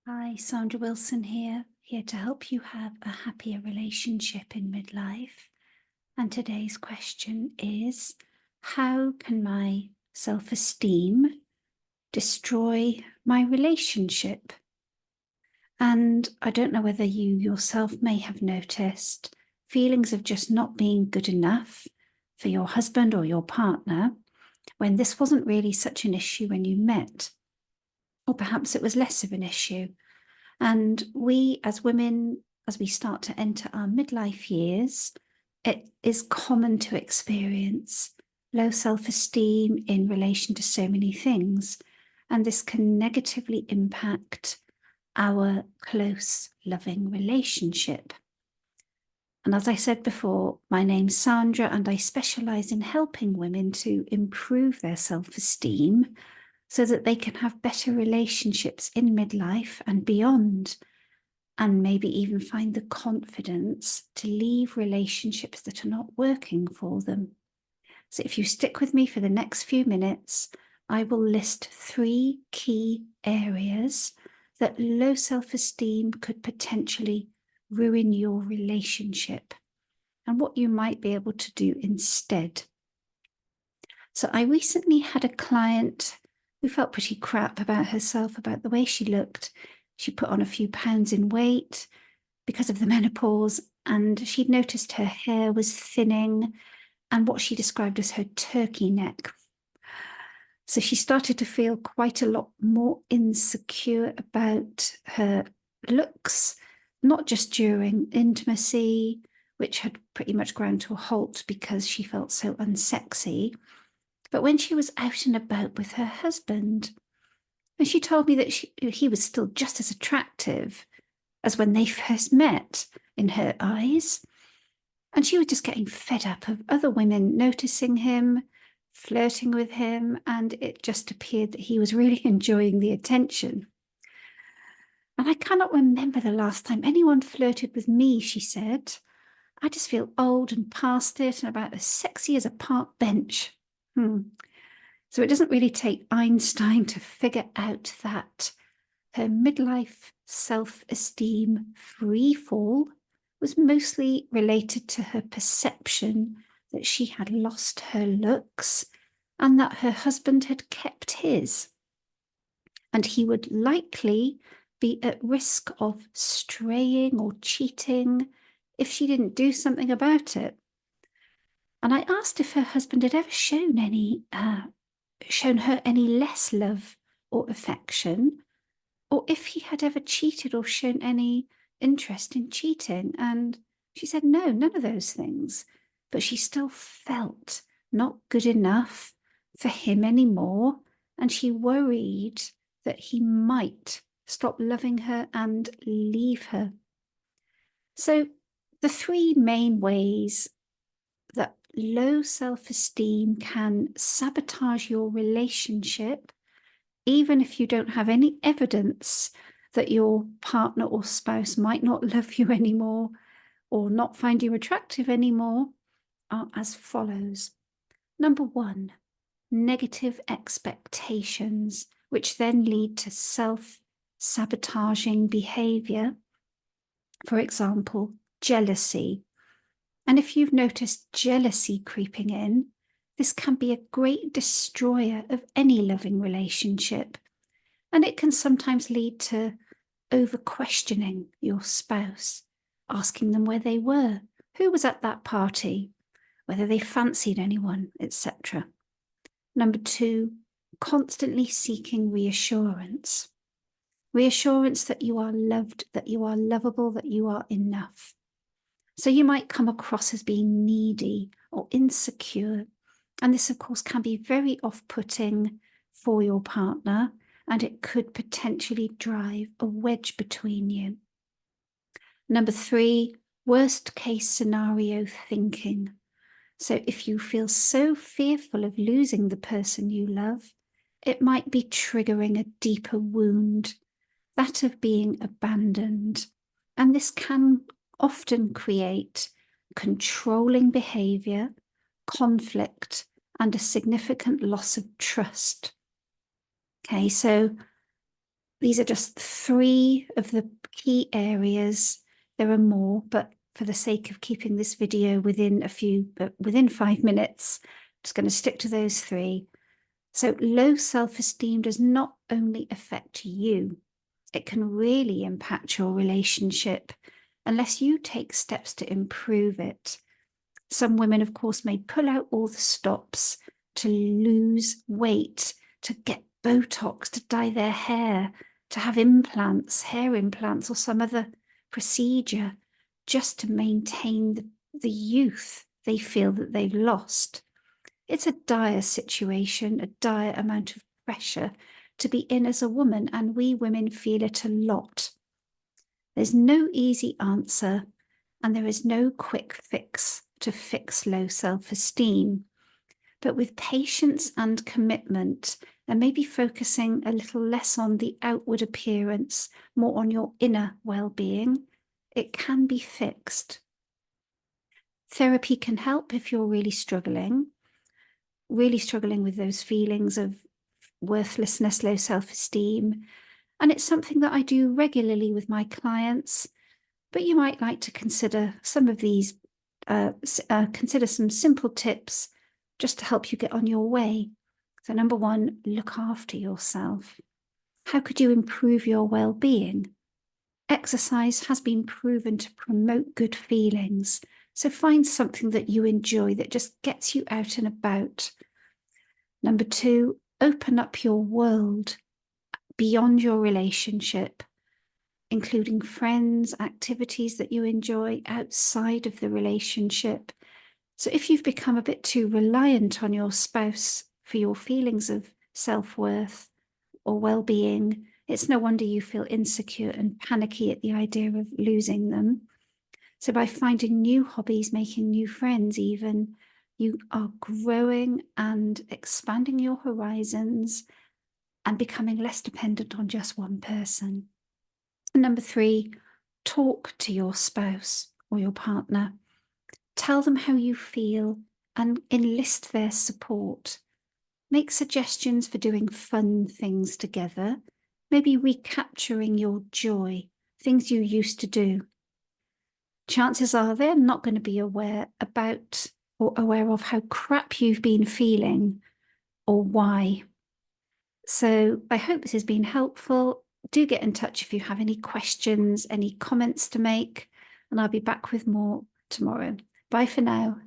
Hi, Sandra Wilson here to help you have a happier relationship in midlife. And today's question is, how can my self-esteem destroy my relationship? And I don't know whether you yourself may have noticed feelings of just not being good enough for your husband or your partner when this wasn't really such an issue when you met, or perhaps it was less of an issue. And we as women, as we start to enter our midlife years, it is common to experience low self-esteem in relation to so many things. And this can negatively impact our close, loving relationship. And as I said before, my name's Sandra, and I specialize in helping women to improve their self-esteem so that they can have better relationships in midlife and beyond, and maybe even find the confidence to leave relationships that are not working for them. So if you stick with me for the next few minutes, I will list 3 key areas that low self-esteem could potentially ruin your relationship and what you might be able to do instead. So I recently had a client who felt pretty crap about herself, about the way she looked. She put on a few pounds in weight because of the menopause, and she'd noticed her hair was thinning and what she described as her turkey neck. So she started to feel quite a lot more insecure about her looks, not just during intimacy, which had pretty much ground to a halt because she felt so unsexy, but when she was out and about with her husband. And she told me that he was still just as attractive as when they first met in her eyes. And she was just getting fed up of other women noticing him, flirting with him, and it just appeared that he was really enjoying the attention. And I cannot remember the last time anyone flirted with me, she said. I just feel old and past it and about as sexy as a park bench. So it doesn't really take Einstein to figure out that her midlife self-esteem free fall was mostly related to her perception that she had lost her looks and that her husband had kept his. And he would likely be at risk of straying or cheating if she didn't do something about it. And I asked if her husband had ever shown her any less love or affection, or if he had ever cheated or shown any interest in cheating. And she said, no, none of those things. But she still felt not good enough for him anymore. And she worried that he might stop loving her and leave her. So the 3 main ways that low self-esteem can sabotage your relationship, even if you don't have any evidence that your partner or spouse might not love you anymore or not find you attractive anymore, are as follows. Number 1, negative expectations, which then lead to self-sabotaging behavior. For example, jealousy. And if you've noticed jealousy creeping in, this can be a great destroyer of any loving relationship. And it can sometimes lead to over-questioning your spouse, asking them where they were, who was at that party, whether they fancied anyone, etc. Number 2, constantly seeking reassurance. Reassurance that you are loved, that you are lovable, that you are enough. So you might come across as being needy or insecure. And this, of course, can be very off-putting for your partner, and it could potentially drive a wedge between you. Number 3, worst case scenario thinking. So if you feel so fearful of losing the person you love, it might be triggering a deeper wound, that of being abandoned. And this can often create controlling behavior, conflict, and a significant loss of trust. Okay, so These are just 3 of the key areas. There are more, but for the sake of keeping this video within 5 minutes, I'm just going to stick to those 3. So low self-esteem does not only affect you, it can really impact your relationship unless you take steps to improve it. Some women, of course, may pull out all the stops to lose weight, to get Botox, to dye their hair, to have implants, hair implants, or some other procedure just to maintain the youth they feel that they've lost. It's a dire situation, a dire amount of pressure to be in as a woman, and we women feel it a lot. There's no easy answer, and there is no quick fix to fix low self-esteem. But with patience and commitment, and maybe focusing a little less on the outward appearance, more on your inner well-being, it can be fixed. Therapy can help if you're really struggling with those feelings of worthlessness, low self-esteem. And it's something that I do regularly with my clients, but you might like to consider some of these, consider some simple tips just to help you get on your way. So number 1, look after yourself. How could you improve your well-being? Exercise has been proven to promote good feelings. So find something that you enjoy that just gets you out and about. Number 2, open up your world beyond your relationship, including friends, activities that you enjoy outside of the relationship. So if you've become a bit too reliant on your spouse for your feelings of self-worth or well-being, it's no wonder you feel insecure and panicky at the idea of losing them. So by finding new hobbies, making new friends even, you are growing and expanding your horizons and becoming less dependent on just one person. And number 3, talk to your spouse or your partner. Tell them how you feel and enlist their support. Make suggestions for doing fun things together, maybe recapturing your joy, things you used to do. Chances are they're not going to be aware of how crap you've been feeling or why. So I hope this has been helpful. Do get in touch if you have any questions, any comments to make, and I'll be back with more tomorrow. Bye for now.